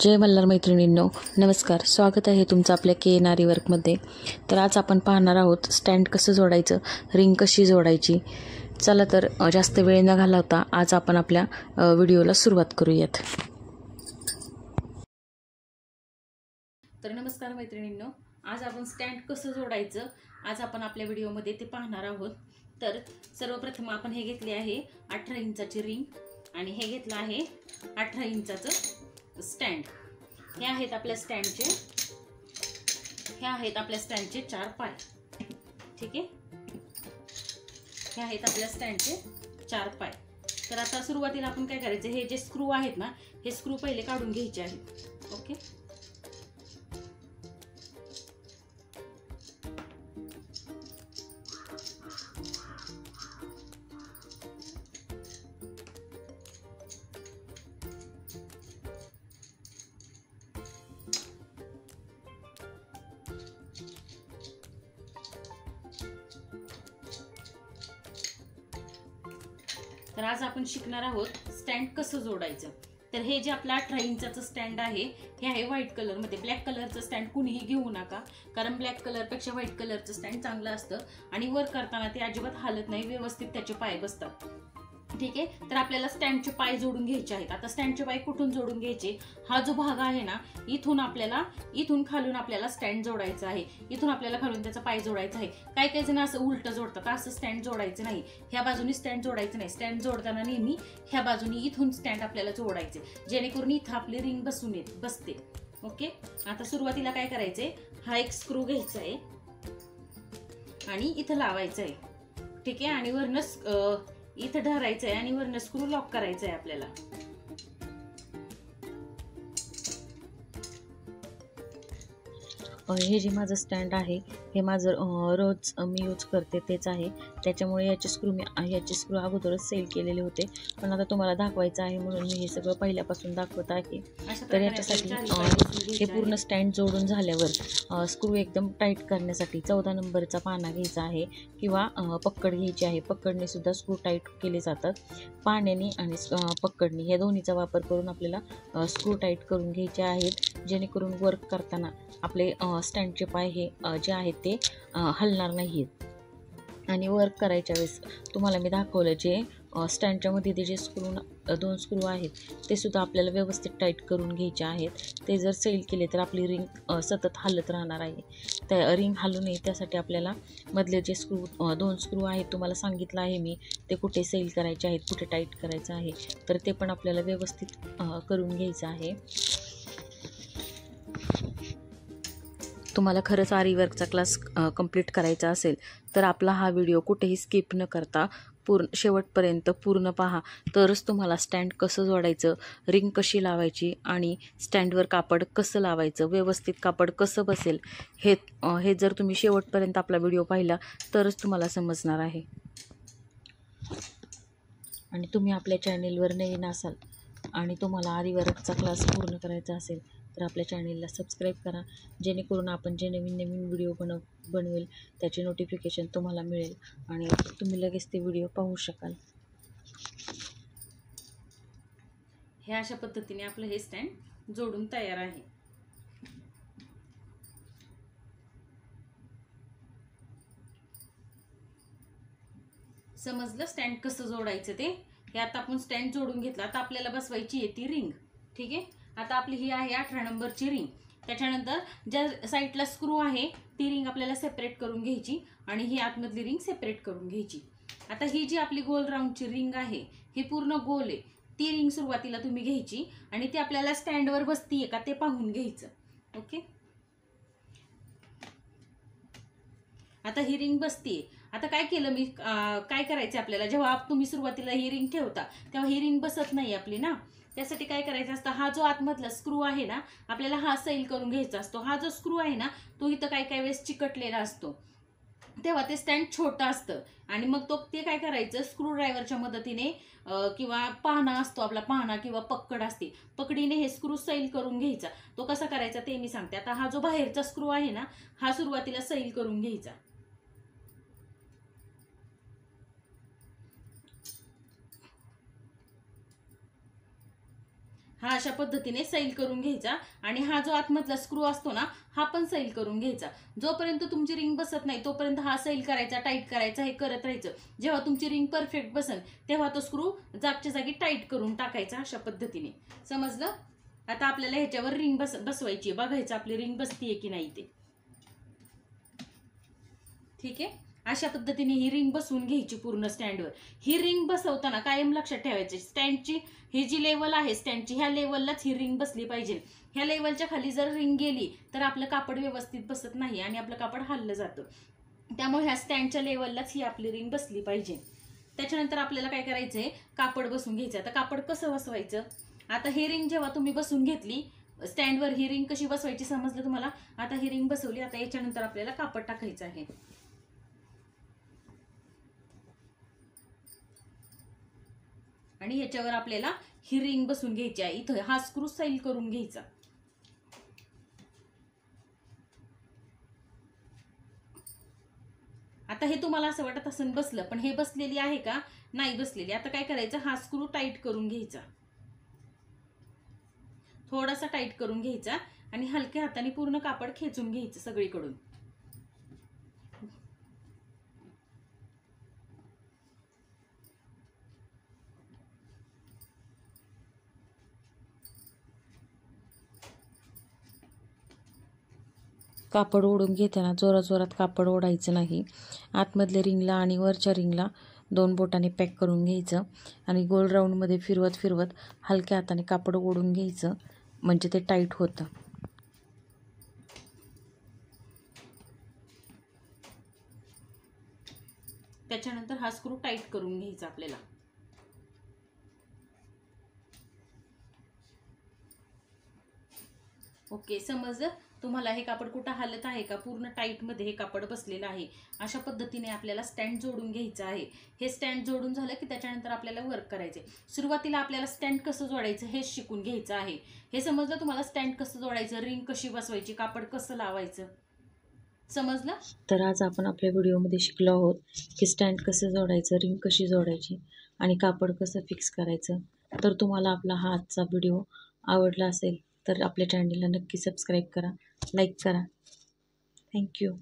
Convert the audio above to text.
जय मल्हार मैत्रिणींनो, नमस्कार. स्वागत आहे तुमचं आपल्या के वर्कमध्ये. तर आज आपण पाहणार आहोत स्टँड कसं जोडायचं, रिंग कशी जोडायची. चला तर जास्त वेळ न घालवता आज आपण आपल्या व्हिडिओला सुरुवात करूयात. तर नमस्कार मैत्रिणींनो, आज आपण स्टँड कसं जोडायचं आज आपण आपल्या व्हिडिओमध्ये ते पाहणार आहोत. तर सर्वप्रथम आपण हे घेतले आहे 18 इंचाची रिंग आणि हे घेतलं आहे 18 इंचाचं स्टँड. हे आहेत आपल्या स्टँडचे 4 पाय. ठीक आहे, हे आहेत आपल्या स्टँडचे 4 पाय. तर आता सुरुवातीला आपण काय करायचं, हे जे स्क्रू आहेत ना, हे स्क्रू पहिले काढून घ्यायचे आहेत. ओके, तर आज आपण शिकणार आहोत स्टँड कसं जोडायचं. तर हे जे आपलं 18 इंचाचं स्टँड आहे, हे आहे व्हाईट कलर मध्ये. ब्लॅक कलरचं स्टँड कुणीही घेऊ नका, कारण ब्लॅक कलर पेक्षा व्हाईट कलरचं स्टँड चांगलं असतं आणि वर करताना ते अजिबात हालत नाही, व्यवस्थित त्याचे पाय बसतात. ठीक आहे, तर आपल्याला स्टँडचे पाय जोडून घ्यायचे आहेत. आता स्टँडचे पाय कुठून जोडून घ्यायचे, हा जो भाग आहे ना, इथून खालून आपल्याला स्टँड जोडायचा आहे. इथून आपल्याला खालून त्याचा पाय जोडायचा आहे. काही काही जण असं उलट जोडतात, असं स्टँड जोडायचं नाही. ह्या बाजूनी स्टँड जोडायचं नाही. स्टँड जोडताना नेहमी ह्या बाजूनी इथून स्टँड आपल्याला जोडायचे, जेणेकरून इथं आपली रिंग बसते. ओके, आता सुरुवातीला काय करायचंय, हा एक स्क्रू घ्यायचा आहे आणि इथं लावायचा आहे. ठीक आहे, आणि वरनं इथं धरायचं आहे आणि वरनं स्क्रू लॉक करायचं आहे आपल्याला. हे जे माझं स्टँड आहे, हे माझं रोज मी यूज करते तेच आहे. त्याच्यामुळे याचे स्क्रू अगोदरच सेल केलेले होते, पण आता तुम्हाला दाखवायचं आहे म्हणून मी हे सगळं पहिल्यापासून दाखवत आहे. तर याच्यासाठी हे पूर्ण स्टँड जोडून झाल्यावर स्क्रू एकदम टाईट करण्यासाठी 14 नंबरचा पाना घ्यायचा आहे किंवा पक्कड घ्यायची आहे. पक्कडने सुद्धा स्क्रू टाईट केले जातात. पाण्याने आणि पक्कडने या दोन्हीचा वापर करून आपल्याला स्क्रू टाईट करून घ्यायचे आहेत, जेणेकरून वर्क करताना आपले स्टँडचे पाय हे जे आहेत ते हलणार नाहीत. आणि वर्क करायच्या वेळेस तुम्हाला मी दाखवलं, जे स्टँडच्या मध्ये ते जे दोन स्क्रू आहेत ते सुद्धा आपल्याला व्यवस्थित टाईट करून घ्यायचे आहेत. ते जर सैल केले तर आपली रिंग सतत हलत राहणार आहे. त्या रिंग हलू नये त्यासाठी आपल्याला मधले जे दोन स्क्रू आहेत, तुम्हाला सांगितलं आहे मी ते कुठे सैल करायचे आहेत, कुठे टाईट करायचं आहे, तर ते पण आपल्याला व्यवस्थित करून घ्यायचं आहे. तुम्हाला खरंच आरी वर्कचा क्लास कंप्लीट करायचा असेल तर आपला हा व्हिडिओ कुठेही स्किप न करता शेवटपर्यंत पूर्ण पहा. तरच तुम्हाला स्टँड कसं जोडायचं, रिंग कशी लावायची आणि स्टँडवर कापड कसं लावायचं, व्यवस्थित कापड कसं बसेल, हे जर तुम्ही शेवटपर्यंत आपला व्हिडिओ पाहिला तरच तुम्हाला समजणार आहे. आणि तुम्ही आपल्या चॅनेलवर नवीन असाल आणि तुम्हाला आरी वर्कचा क्लास पूर्ण करायचा असेल तर आपल्या चॅनेलला सबस्क्राईब करा, जेणेकरून आपण जे नवीन व्हिडिओ बनवेल त्याचे नोटिफिकेशन तुम्हाला मिळेल आणि तुम्ही लगेच ते व्हिडिओ पाहू शकाल. हे अशा पद्धतीने आपलं हे स्टँड जोडून तयार आहे. समजलं स्टँड कसं जोडायचं ते. हे आता आपण स्टँड जोडून घेतला. आता आपल्याला बसवायची आहे ती रिंग. ठीक आहे, आता आपली ही आहे 18 नंबरची रिंग. त्याच्यानंतर ज्या साईडला स्क्रू आहे ती रिंग आपल्याला सेपरेट करून घ्यायची आणि ही आतमधली रिंग सेपरेट करून घ्यायची. आता ही जी आपली गोल राऊंडची रिंग आहे, ही पूर्ण गोल आहे. ती रिंग सुरुवातीला तुम्ही घ्यायची आणि ती आपल्याला स्टँडवर बसतीये का ते पाहून घ्यायचं. ओके, आता ही रिंग बसतीये. आता काय केलं मी, काय करायचं आपल्याला, जेव्हा तुम्ही सुरुवातीला ही रिंग ठेवता तेव्हा ही रिंग बसत नाही आपली ना. त्यासाठी काय करायचं असतं, हा जो आतमधला स्क्रू आहे ना, आपल्याला हा सैल करून घ्यायचा असतो. हा जो स्क्रू आहे ना, तो इथं काही वेळेस चिकटलेला असतो, तेव्हा ते स्टँड छोटं असतं आणि मग ते काय करायचं, स्क्रू ड्रायव्हरच्या मदतीने किंवा पाना असतो आपला, पाना किंवा पक्कड असते, पकडीने हे स्क्रू सैल करून घ्यायचा. तो कसा करायचा ते मी सांगते. आता हा जो बाहेरचा स्क्रू आहे ना, हा सुरुवातीला सैल करून घ्यायचा. हा अशा पद्धतीने सैल करून घ्यायचा आणि हा जो आतमधला स्क्रू असतो ना हा पण सैल करून घ्यायचा. जोपर्यंत तुमची रिंग बसत नाही तोपर्यंत हा सैल करायचा, टाईट करायचा, हे करत राहायचं. जेव्हा तुमची रिंग परफेक्ट बसेल तेव्हा तो स्क्रू जागच्या जागी टाईट करून टाकायचा अशा पद्धतीने. समजलं? आता आपल्याला ह्याच्यावर रिंग बसवायची, बघायचं आपली रिंग बसतीये की नाही ते. ठीक आहे, अशा पद्धतीने ही रिंग बसवून घ्यायची पूर्ण स्टँडवर. ही रिंग बसवताना कायम लक्षात ठेवायची, स्टँडची ही जी लेवल आहे स्टँडची, ह्या लेवललाच ही रिंग बसली पाहिजे. ह्या लेवलच्या खाली जर रिंग गेली तर आपलं कापड व्यवस्थित बसत नाही आणि आपलं कापड हललं जातं. त्यामुळे ह्या स्टँडच्या लेवललाच ही आपली रिंग बसली पाहिजे. त्याच्यानंतर आपल्याला काय करायचंय, कापड बसून घ्यायचं. आता कापड कसं बसवायचं, आता ही रिंग जेव्हा तुम्ही बसून घेतली स्टँडवर, ही रिंग कशी बसवायची समजलं तुम्हाला. आता ही रिंग बसवली, आता याच्यानंतर आपल्याला कापड टाकायचं आहे. आणि याच्यावर आपल्याला ही रिंग बसून घ्यायची आहे. इथं हा स्क्रू सैल करून घ्यायचा. आता हे तुम्हाला असं वाटत असेल बसलं, पण हे बसलेली आहे का, नाही बसलेली. आता काय करायचं, हा स्क्रू टाईट करून घ्यायचा, थोडासा टाईट करून घ्यायचा आणि हलक्या हाताने पूर्ण कापड खेचून घ्यायचं सगळीकडून. कापड ओढून घेताना जोरात जोरात कापड ओढायचं नाही. आतमधल्या रिंगला आणि वरच्या रिंगला 2 बोटाने पॅक करून घ्यायचं आणि गोल राऊंडमध्ये फिरवत फिरवत हलक्या हाताने कापड ओढून घ्यायचं, म्हणजे ते टाईट होतं. त्याच्यानंतर हा स्क्रू टाईट करून घ्यायचा आपल्याला. ओके, समजलं तुम्हाला. हे कापड कुठं हालत आहे का, पूर्ण टाईट मध्ये हे कापड बसलेलं आहे. अशा पद्धतीने आपल्याला स्टँड जोडून घ्यायचं आहे. हे स्टँड जोडून झालं की त्याच्यानंतर आपल्याला वर्क करायचंय. सुरुवातीला आपल्याला स्टँड कसं जोडायचं हे शिकून घ्यायचं आहे. हे समजलं तुम्हाला, स्टँड कसं जोडायचं, रिंग कशी बसवायची, कापड कसं लावायचं, समजलं? तर आज आपण आपल्या व्हिडिओमध्ये शिकलो आहोत की स्टँड कसं जोडायचं, रिंग कशी जोडायची आणि कापड कसं फिक्स करायचं. तर तुम्हाला आपला हा आजचा व्हिडिओ आवडला असेल तर आपल्या चॅनलला नक्की सबस्क्राईब करा, लाईक करा. थँक्यू.